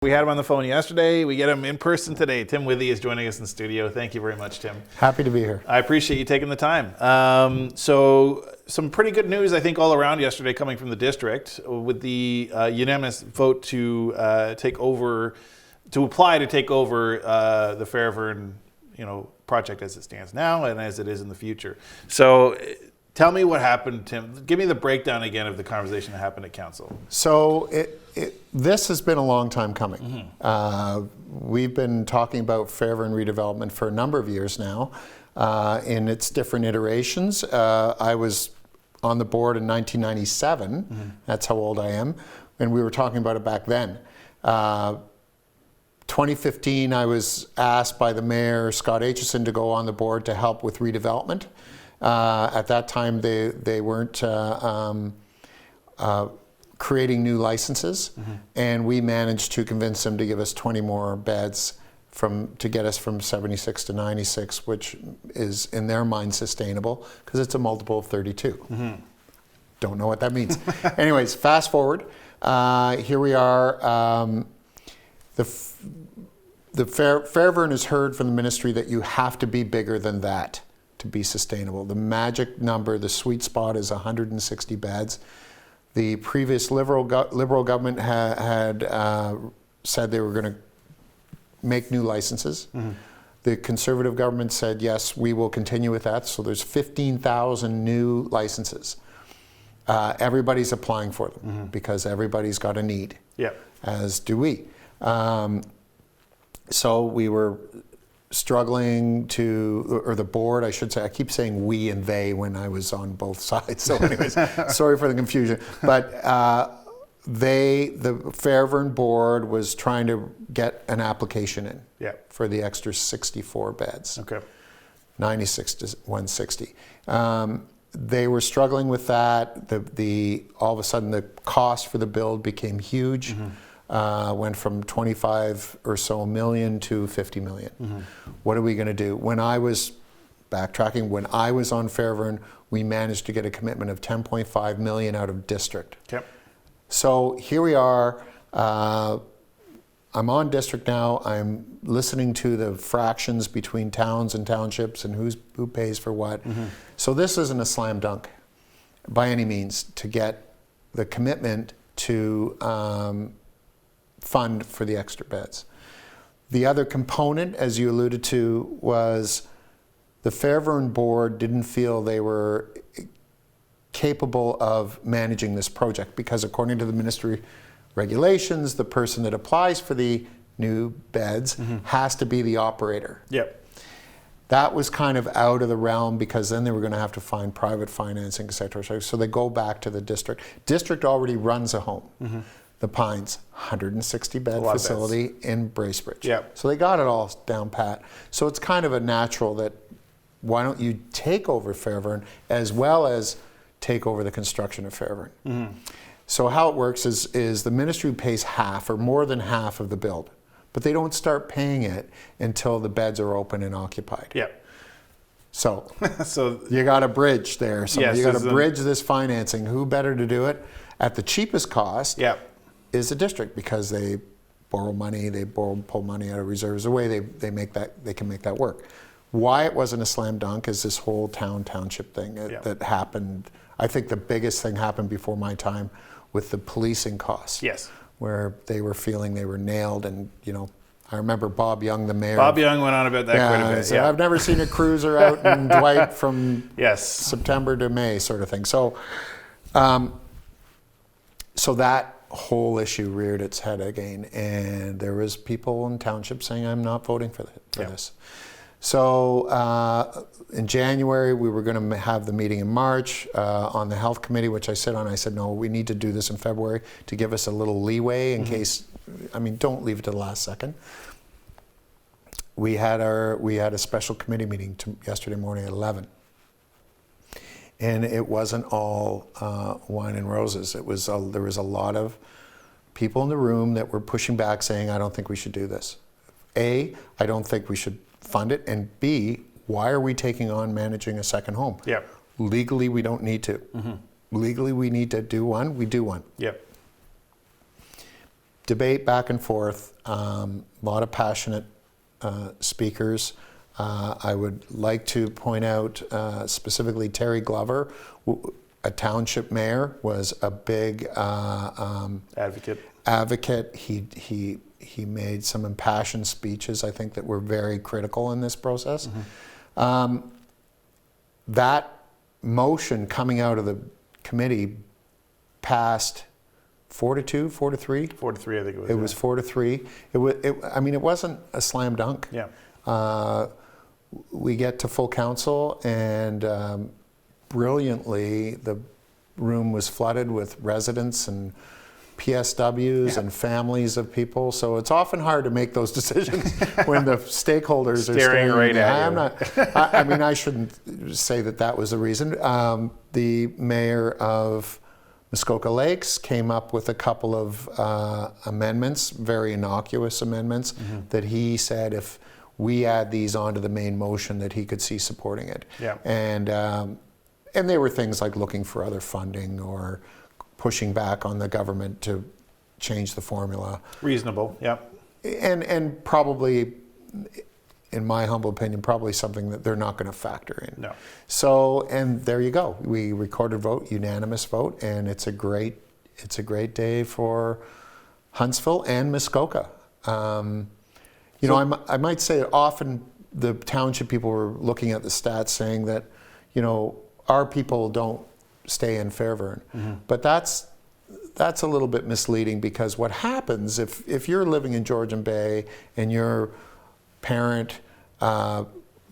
We had him on the phone yesterday. We get him in person today. Tim Withey is joining us in studio. Thank you very much, Tim. Happy to be here. I appreciate you taking the time. So some pretty good news, I think, all around yesterday coming from the district with the unanimous vote to apply to take over the Fairvern, project as it stands now and as it is in the future. So tell me what happened, Tim. Give me the breakdown again of the conversation that happened at council. So this has been a long time coming. We've been talking about Fairvern redevelopment for a number of years now in its different iterations. I was on the board in 1997. That's how old I am. And we were talking about it back then. 2015, I was asked by the mayor, Scott Aitchison, to go on the board to help with redevelopment. At that time, they weren't creating new licenses, and we managed to convince them to give us 20 more beds to get us from 76 to 96, which is in their mind sustainable because it's a multiple of 32. Don't know what that means. Anyways, fast forward. Here we are. The Fairvern has heard from the ministry that you have to be bigger than that to be sustainable. The magic number, the sweet spot, is 160 beds. The previous Liberal government had said they were going to make new licenses. The Conservative government said, yes, we will continue with that. So there's 15,000 new licenses. Everybody's applying for them because everybody's got a need, as do we. So we were struggling or the board, I should say, I keep saying we and they when I was on both sides. So anyways, sorry for the confusion. But the Fairvern board was trying to get an application in for the extra 64 beds. 96 to 160. They were struggling with that. All of a sudden the cost for the build became huge. Went from 25 or so million to 50 million. What are we going to do? When I was on Fairvern, we managed to get a commitment of 10.5 million out of district. So here we are. I'm on district now. I'm listening to the fractions between towns and townships and who pays for what. So this isn't a slam dunk by any means to get the commitment to fund for the extra beds. The other component, as you alluded to, was the Fairvern board didn't feel they were capable of managing this project because according to the ministry regulations, the person that applies for the new beds has to be the operator. That was kind of out of the realm because then they were going to have to find private financing, et cetera. So they go back to the district. District already runs a home. The Pines, 160-bed facility in Bracebridge. So they got it all down pat. So it's kind of a natural that why don't you take over Fairvern as well as take over the construction of Fairvern. So how it works is the ministry pays half or more than half of the build, but they don't start paying it until the beds are open and occupied. So, you got a bridge there. So you got to bridge this financing. Who better to do it at the cheapest cost? Is the district because they borrow money, pull money out of reserves. The way they can make that work. Why it wasn't a slam dunk is this whole township thing that happened. I think the biggest thing happened before my time with the policing costs. Where they were feeling they were nailed, and I remember Bob Young, the mayor. Bob Young went on about that quite a bit. I've never seen a cruiser out in Dwight from September to May, sort of thing. So, so that whole issue reared its head again, and there was people in township saying, I'm not voting for this. So in January, we were going to have the meeting in March on the health committee, which I sit on. I said, no, we need to do this in February to give us a little leeway in case, don't leave it to the last second. We had a special committee meeting yesterday morning at 11. And it wasn't all wine and roses. There was a lot of people in the room that were pushing back saying, I don't think we should do this. A, I don't think we should fund it. And B, why are we taking on managing a second home? Legally, we don't need to. Legally, we need to do one, we do one. debate back and forth, a lot of passionate speakers. I would like to point out specifically Terry Glover, a township mayor, was a big advocate. He made some impassioned speeches, I think, that were very critical in this process. That motion coming out of the committee passed 4-2, 4-3. 4-3, I think it was. It was 4-3. I mean, it wasn't a slam dunk. Yeah. We get to full council, and brilliantly, the room was flooded with residents and PSWs and families of people. So it's often hard to make those decisions when the stakeholders are staring right at you. I mean, I shouldn't say that was the reason. The mayor of Muskoka Lakes came up with a couple of amendments, very innocuous amendments, that he said if we add these onto the main motion that he could see supporting it. Yeah. And they were things like looking for other funding or pushing back on the government to change the formula. Reasonable, yeah. And probably, in my humble opinion, probably something that they're not going to factor in. No. So, and there you go. We recorded vote, unanimous vote, and it's a great day for Huntsville and Muskoka. You know, I might say often the township people were looking at the stats saying that, you know, our people don't stay in Fairvern. But that's a little bit misleading, because what happens if you're living in Georgian Bay and your parent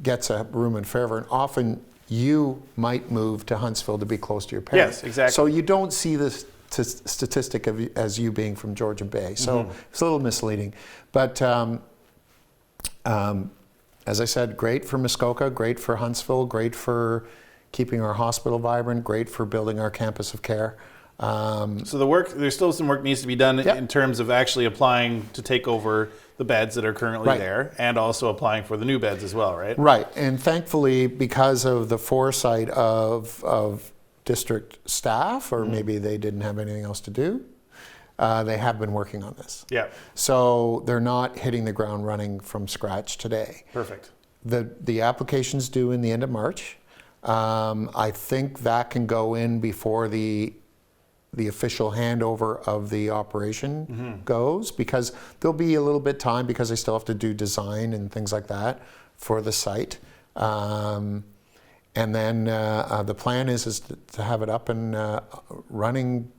gets a room in Fairvern, often you might move to Huntsville to be close to your parents. Yes, exactly. So you don't see this statistic as you being from Georgian Bay. So it's a little misleading. But as I said, great for Muskoka, great for Huntsville, great for keeping our hospital vibrant, great for building our campus of care. So there's still some work needs to be done in terms of actually applying to take over the beds that are currently there, and also applying for the new beds as well, right? Right, and thankfully, because of the foresight of district staff, or maybe they didn't have anything else to do, they have been working on this. Yeah. So they're not hitting the ground running from scratch today. Perfect. The application's due in the end of March. I think that can go in before the official handover of the operation goes, because there'll be a little bit time, because they still have to do design and things like that for the site. And then the plan is to have it up and running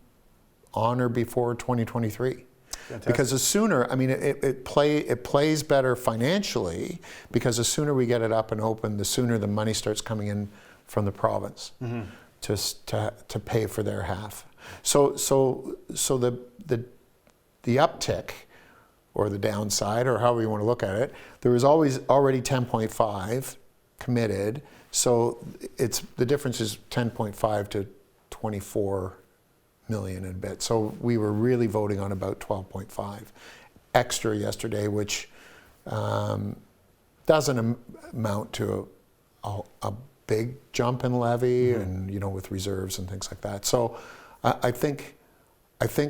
on or before 2023. Fantastic. Because the sooner, I mean, it plays better financially, because the sooner we get it up and open, the sooner the money starts coming in from the province to pay for their half. So the uptick, or the downside, or however you want to look at it, there was already 10.5 committed. So the difference is 10.5 to 24 million and a bit. So we were really voting on about 12.5 extra yesterday, which doesn't amount to a big jump in levy, and you know, with reserves and things like that. So I think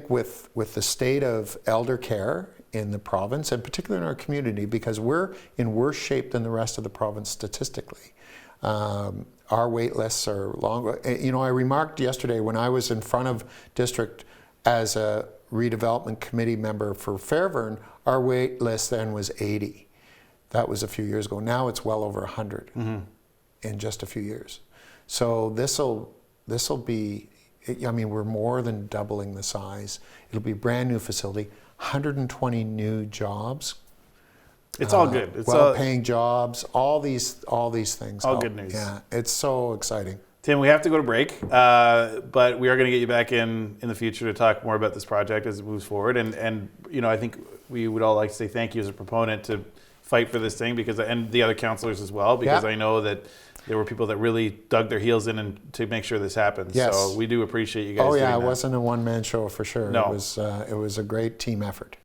with the state of elder care in the province, and particularly in our community, because we're in worse shape than the rest of the province statistically. Our wait lists are long. You know, I remarked yesterday when I was in front of district as a redevelopment committee member for Fairvern, our wait list then was 80. That was a few years ago. Now it's well over 100 in just a few years. So this'll be, I mean, we're more than doubling the size. It'll be a brand new facility, 120 new jobs. It's all good. It's well-paying jobs, all these things. All good news. Yeah, it's so exciting. Tim, we have to go to break, but we are going to get you back in the future to talk more about this project as it moves forward. And you know, I think we would all like to say thank you as a proponent to fight for this thing, and the other councillors as well, because I know that there were people that really dug their heels in and to make sure this happens. Yes. So we do appreciate you guys. Oh yeah, doing it wasn't a one-man show for sure. No. It was a great team effort.